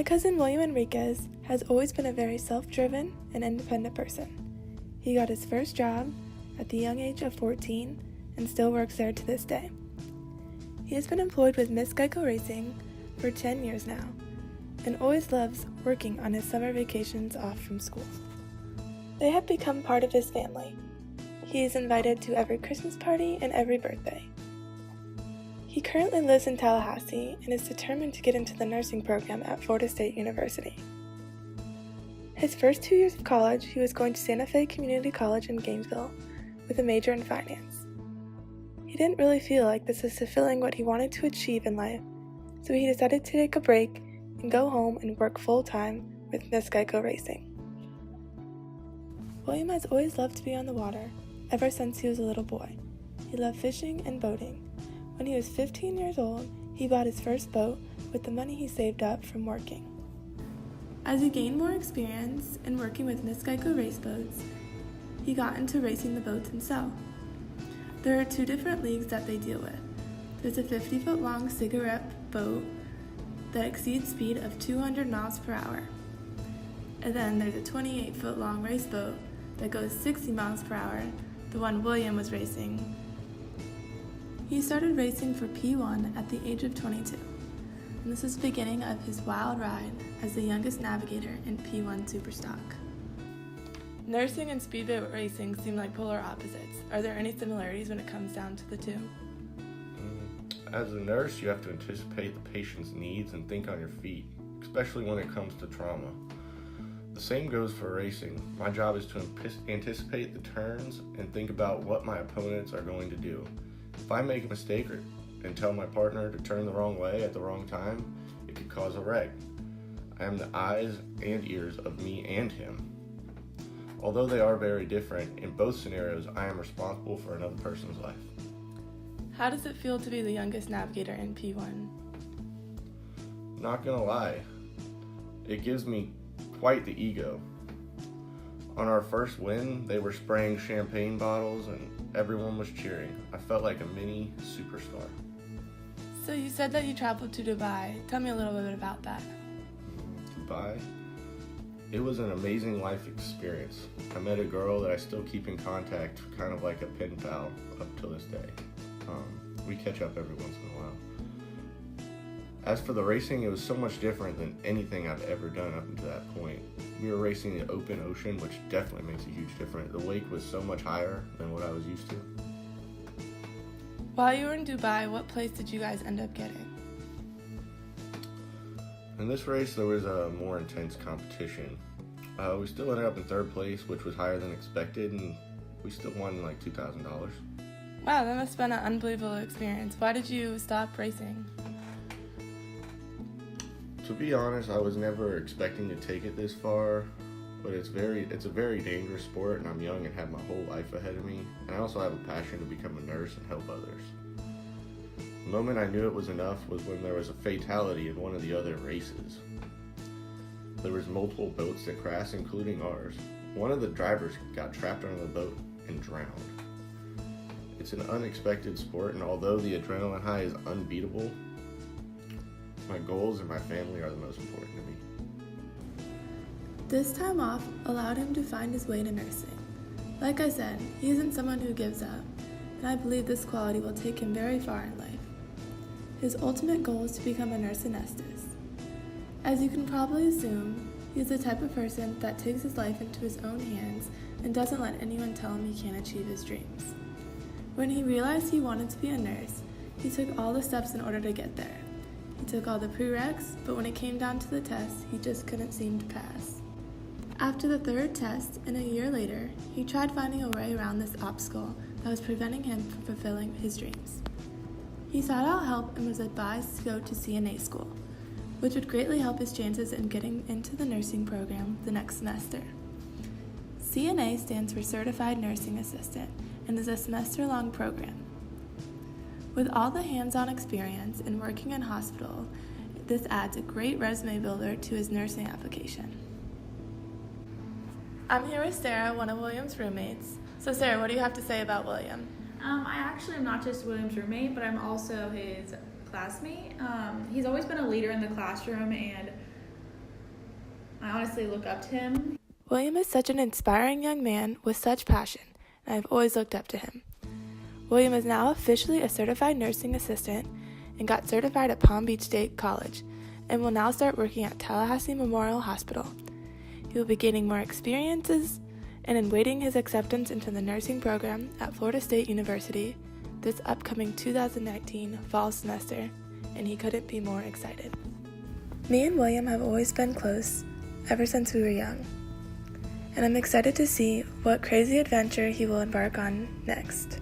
My cousin William Enriquez has always been a very self-driven and independent person. He got his first job at the young age of 14 and still works there to this day. He has been employed with Miss Geico Racing for 10 years now and always loves working on his summer vacations off from school. They have become part of his family. He is invited to every Christmas party and every birthday. He currently lives in Tallahassee and is determined to get into the nursing program at Florida State University. His first 2 years of college, he was going to Santa Fe Community College in Gainesville with a major in finance. He didn't really feel like this was fulfilling what he wanted to achieve in life, so he decided to take a break and go home and work full-time with Miss Geico Racing. William has always loved to be on the water, ever since he was a little boy. He loved fishing and boating. When he was 15 years old, he bought his first boat with the money he saved up from working. As he gained more experience in working with Miss Geico race boats, he got into racing the boats himself. There are 2 different leagues that they deal with. There's a 50-foot long cigarette boat that exceeds speed of 200 miles per hour. And then there's a 28-foot long race boat that goes 60 miles per hour, the one William was racing. He started racing for P1 at the age of 22, and this is the beginning of his wild ride as the youngest navigator in P1 Superstock. Nursing and speedboat racing seem like polar opposites. Are there any similarities when it comes down to the two? As a nurse, you have to anticipate the patient's needs and think on your feet, especially when it comes to trauma. The same goes for racing. My job is to anticipate the turns and think about what my opponents are going to do. If I make a mistake and tell my partner to turn the wrong way at the wrong time, it could cause a wreck. I am the eyes and ears of me and him. Although they are very different, in both scenarios, I am responsible for another person's life. How does it feel to be the youngest navigator in P1? Not gonna lie, it gives me quite the ego. On our first win, they were spraying champagne bottles and everyone was cheering. I felt like a mini superstar. So you said that you traveled to Dubai. Tell me a little bit about that. Dubai? It was an amazing life experience. I met a girl that I still keep in contact, kind of like a pen pal up till this day. We catch up every once in a while. As for the racing, it was so much different than anything I've ever done up until that point. We were racing the open ocean, which definitely makes a huge difference. The wake was so much higher than what I was used to. While you were in Dubai, what place did you guys end up getting? In this race, there was a more intense competition. We still ended up in 3rd place, which was higher than expected, and we still won like $2,000. Wow, that must have been an unbelievable experience. Why did you stop racing? To be honest, I was never expecting to take it this far, but it's a very dangerous sport, and I'm young and have my whole life ahead of me, and I also have a passion to become a nurse and help others. The moment I knew it was enough was when there was a fatality in one of the other races. There was multiple boats that crashed, including ours. One of the drivers got trapped on the boat and drowned. It's an unexpected sport, and although the adrenaline high is unbeatable, my goals and my family are the most important to me. This time off allowed him to find his way to nursing. Like I said, he isn't someone who gives up, and I believe this quality will take him very far in life. His ultimate goal is to become a nurse anesthetist. As you can probably assume, he is the type of person that takes his life into his own hands and doesn't let anyone tell him he can't achieve his dreams. When he realized he wanted to be a nurse, he took all the steps in order to get there. He took all the prereqs, but when it came down to the test, he just couldn't seem to pass. After the 3rd test, and a year later, he tried finding a way around this obstacle that was preventing him from fulfilling his dreams. He sought out help and was advised to go to CNA school, which would greatly help his chances in getting into the nursing program the next semester. CNA stands for Certified Nursing Assistant and is a semester-long program. With all the hands-on experience in working in hospital, this adds a great resume builder to his nursing application. I'm here with Sarah, one of William's roommates. So Sarah, what do you have to say about William? I actually am not just William's roommate, but I'm also his classmate. He's always been a leader in the classroom, and I honestly look up to him. William is such an inspiring young man with such passion, and I've always looked up to him. William is now officially a certified nursing assistant and got certified at Palm Beach State College and will now start working at Tallahassee Memorial Hospital. He will be gaining more experiences and awaiting his acceptance into the nursing program at Florida State University this upcoming 2019 fall semester, and he couldn't be more excited. Me and William have always been close ever since we were young, and I'm excited to see what crazy adventure he will embark on next.